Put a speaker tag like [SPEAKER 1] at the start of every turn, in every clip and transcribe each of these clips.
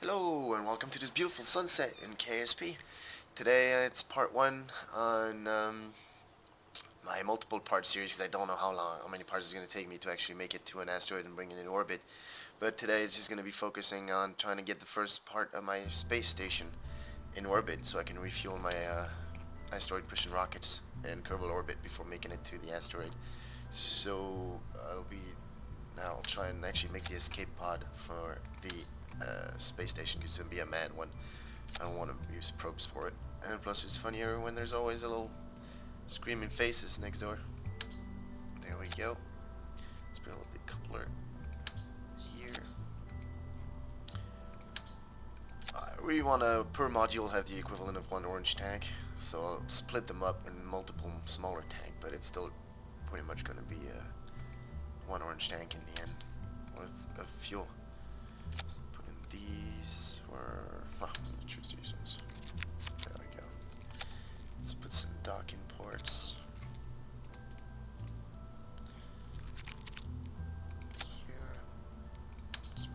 [SPEAKER 1] Hello and welcome to this beautiful sunset in KSP. Today it's part one on my multiple part series because I don't know how many parts it's going to take me to actually make it to an asteroid and bring it in orbit. But today it's just going to be focusing on trying to get the first part of my space station in orbit so I can refuel my asteroid pushing rockets in Kerbal orbit before making it to the asteroid. So I'll try and actually make the escape pod for the space station because it's going to be a manned one. I don't want to use probes for it. And plus it's funnier when there's always a little screaming faces next door. There we go. Let's put a little bit coupler here. I really want to, per module, have the equivalent of one orange tank. So I'll split them up in multiple smaller tanks, but it's still pretty much going to be one orange tank in the end with a fuel. These were choose these ones. There we go. Let's put some docking ports here. Let's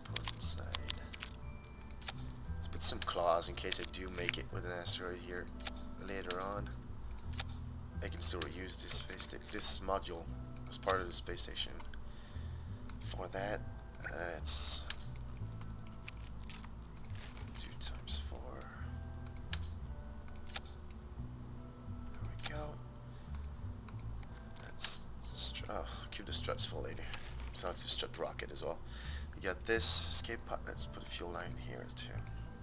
[SPEAKER 1] put inside. Let's put some claws in case I do make it with an asteroid here later on. I can still reuse this module as part of the space station. For that, it's 2 times 4. There we go. Let's keep the struts full later. So I have to strut the rocket as well. You got this escape pod. Let's put a fuel line here too.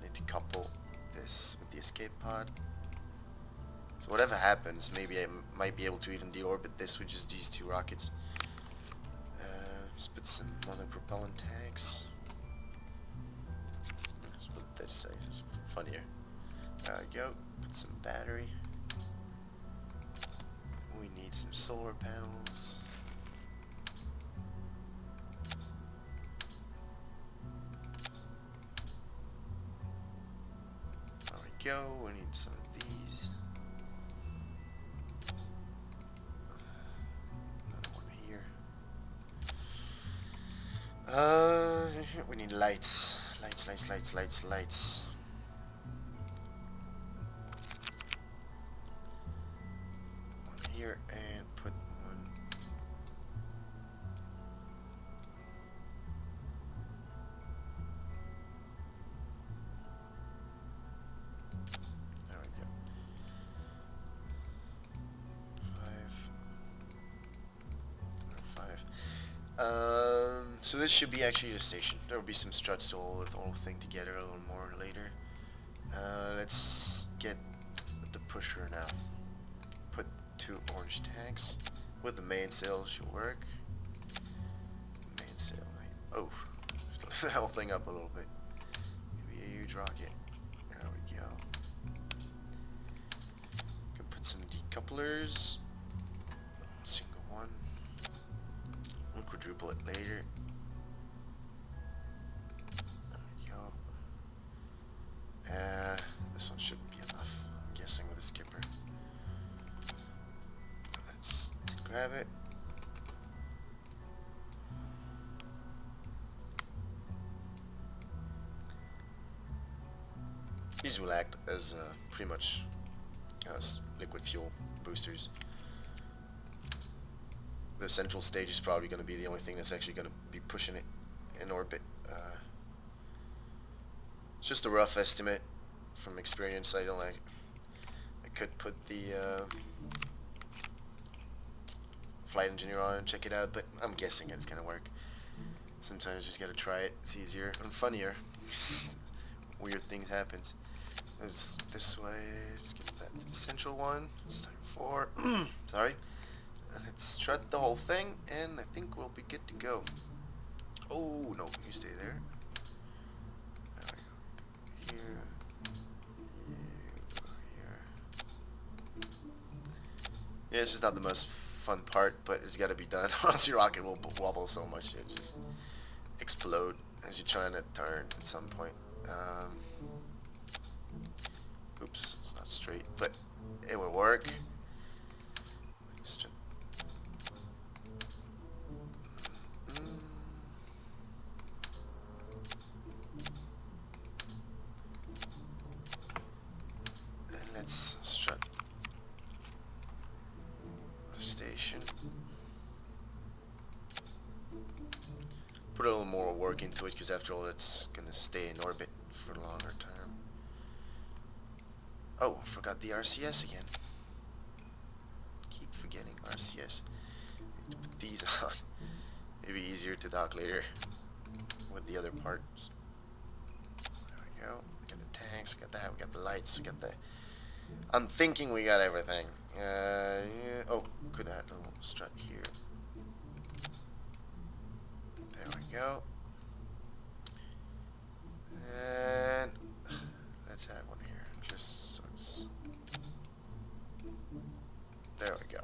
[SPEAKER 1] Need to couple this with the escape pod. So whatever happens, maybe I might be able to even deorbit this with just these 2 rockets. Let's put some other propellant tanks. Let's put this side, it's funnier. There we go. Put some battery. We need some solar panels. There we go. We need some of these. Another one here. We need lights. Lights. One here and put one. There we go. 5. So this should be actually the station. There will be some struts to hold the whole thing together a little more later. Let's get the pusher now. Put 2 orange tanks with the mainsail should work. Mainsail. Oh, lift the whole thing up a little bit. Maybe a huge rocket. There we go. Can put some decouplers. Single one. We'll quadruple it later. There we go. This one should be enough, I'm guessing, with a skipper. Let's grab it. These will act as pretty much liquid fuel boosters. The central stage is probably going to be the only thing that's actually going to be pushing it in orbit. It's just a rough estimate from experience. I could put the flight engineer on and check it out, but I'm guessing it's going to work. Sometimes you just got to try it. It's easier and funnier. Weird things happen. This way. Let's give that to the central one. It's time for sorry. Let's strut the whole thing, and I think we'll be good to go. Oh no, you stay there. There we go. Here. Yeah, it's just not the most fun part, but it's got to be done, or else your rocket will wobble so much it just explode as you're trying to turn at some point. Oops, it's not straight, but it will work. into it because after all it's gonna stay in orbit for a longer term. Oh, forgot the RCS again. Keep forgetting RCS. Need to put these on. Maybe easier to dock later with the other parts. There we go. We got the tanks, we got that, we got the lights, we got the... I'm thinking we got everything. Yeah. Oh, could add a little strut here. There we go. And let's add one here, just so it's... There we go.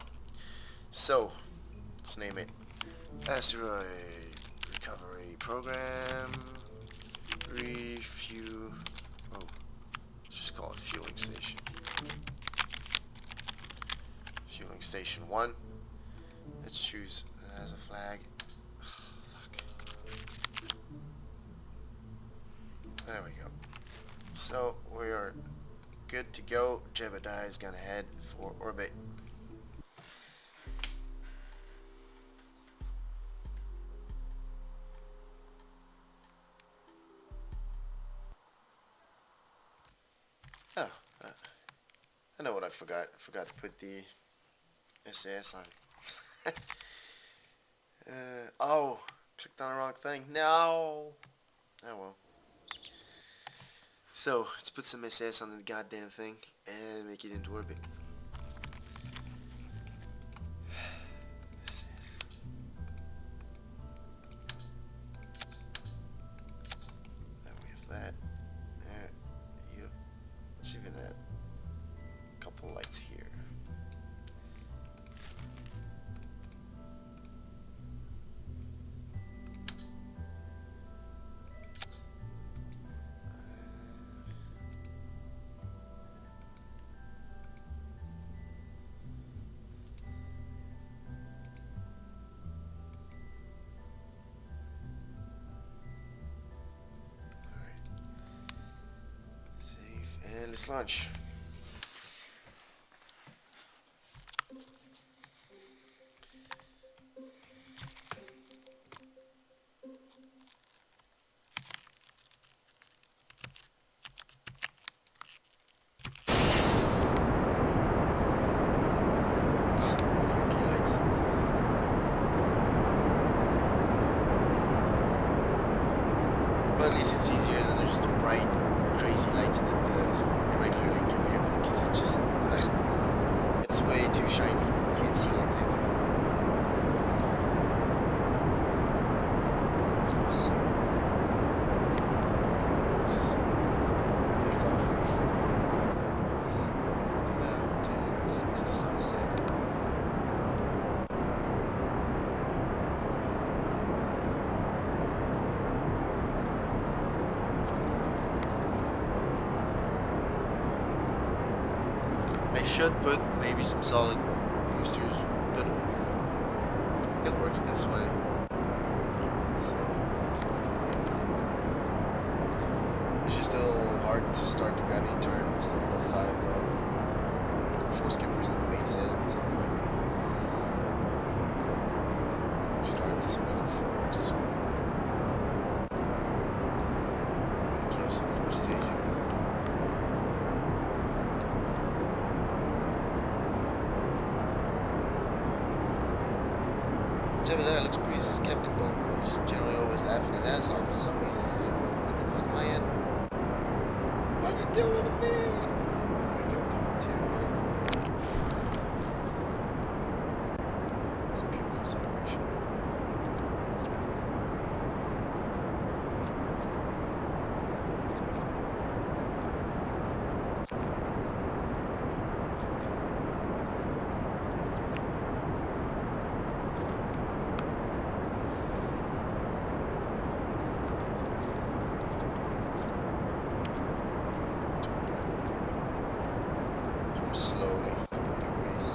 [SPEAKER 1] So, let's name it Asteroid Recovery Program. Oh, just call it Fueling Station. Fueling Station 1. Let's choose it as a flag. Fuck. There we go. So we are good to go. Jebediah is gonna head for orbit. Oh, I know what I forgot. I forgot to put the SAS on. Oh, clicked on the wrong thing. No. Oh well. So, let's put some SAS on the goddamn thing and make it into orbit. SAS. There we have that. There. Yep. Let's even add a couple lights here. And let's launch. Funky lights. But at least it's easier than just the bright, crazy lights that regularly give you, because it just it's way too shiny. You can't see anything. So let's lift off in some over the mountains as the sun is setting. I should put maybe some solid boosters, but it works this way. So yeah. It's just a little hard to start the gravity turn. It's still a 4 skippers in the main set at some point, but start it soon enough, it works. Close up first stage. Jebediah looks pretty skeptical. He's generally always laughing his ass off for some reason. He's like, what the fuck am I in? What are you doing to me? There we go, 3, 2, 1. It's a beautiful separation. Slowly, a couple degrees.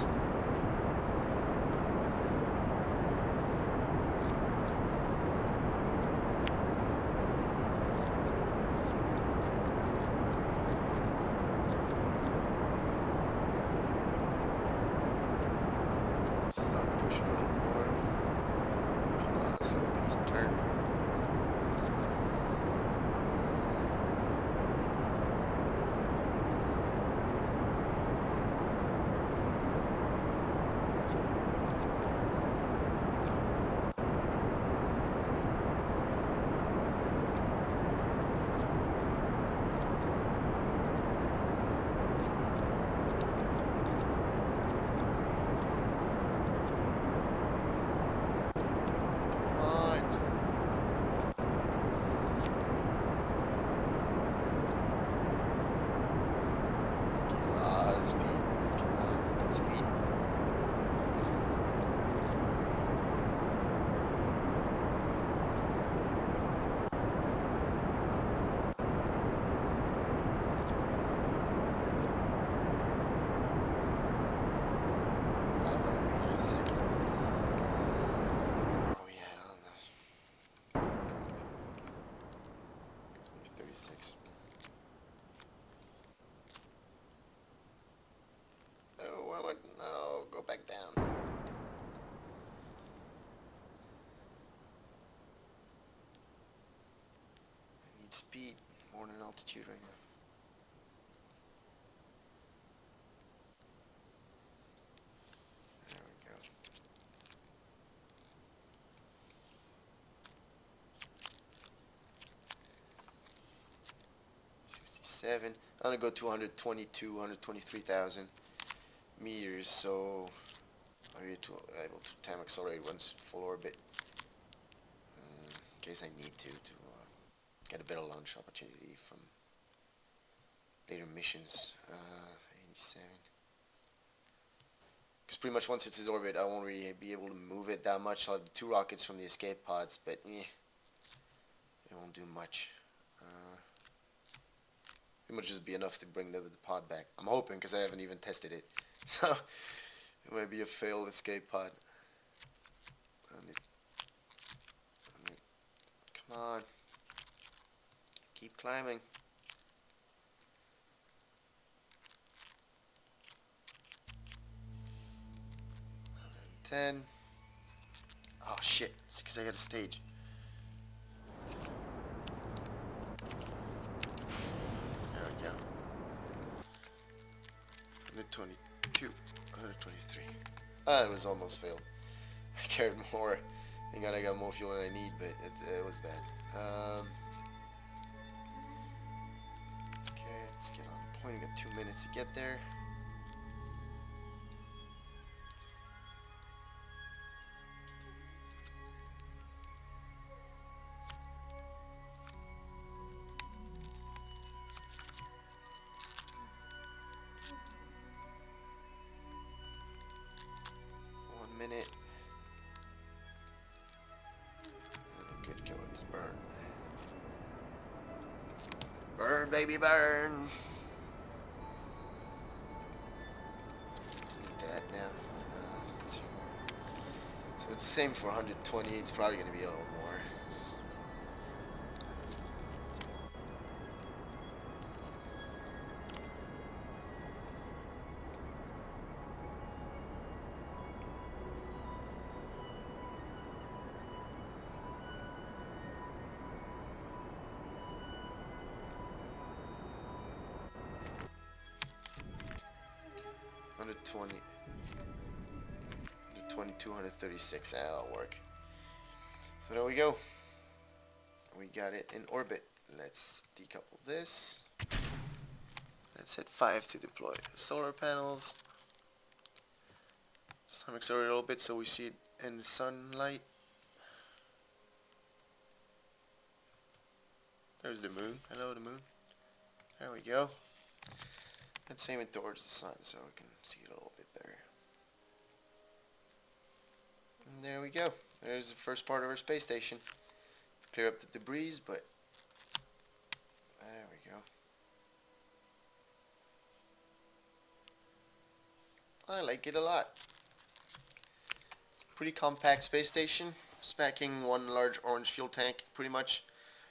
[SPEAKER 1] Start pushing a little more. Come on, slow beast, turn. 36. Oh, no, go back down. I need speed more than altitude right now. There we go. 67. I'm gonna go to 123,000 meters, so I'll be able to time accelerate once full orbit, in case I need to get a better launch opportunity from later missions. 87. Because pretty much once it's in orbit, I won't really be able to move it that much. I'll have 2 rockets from the escape pods, but it won't do much. It might just be enough to bring the pod back. I'm hoping, because I haven't even tested it. So, it might be a failed escape pod. Come on. Keep climbing. 10. Oh shit, it's because I got a stage. There we go. 122, 123. Ah, it was almost failed. I cared more. Thank God I got more fuel than I need, but it was bad. Okay, let's get on point. We got 2 minutes to get there. Minute. Good going, let's burn. Burn, baby, burn. Need that now. So it's the same for 128. It's probably going to be a little more. It's 122, 136. That'll work. So there we go. We got it in orbit. Let's decouple this. Let's hit 5 to deploy solar panels. Let's time accelerate a little bit so we see it in the sunlight. There's the moon. Hello, the moon. There we go. Let's aim it towards the sun so we can see it a little bit better. And there we go. There's the first part of our space station. Clear up the debris, but there we go. I like it a lot. It's a pretty compact space station. It's packing one large orange fuel tank pretty much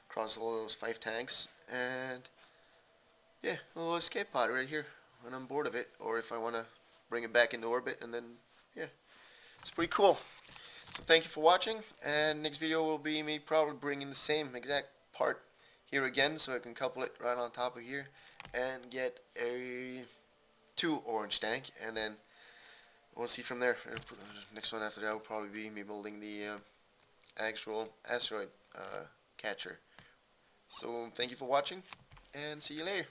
[SPEAKER 1] across all those 5 tanks. And yeah, a little escape pod right here when I'm bored of it, or if I want to bring it back into orbit, and then yeah, it's pretty cool. So thank you for watching, and next video will be me probably bringing the same exact part here again, so I can couple it right on top of here and get a 2 orange tank, and then we'll see from there. Next one after that will probably be me building the actual asteroid catcher. So thank you for watching, and see you later.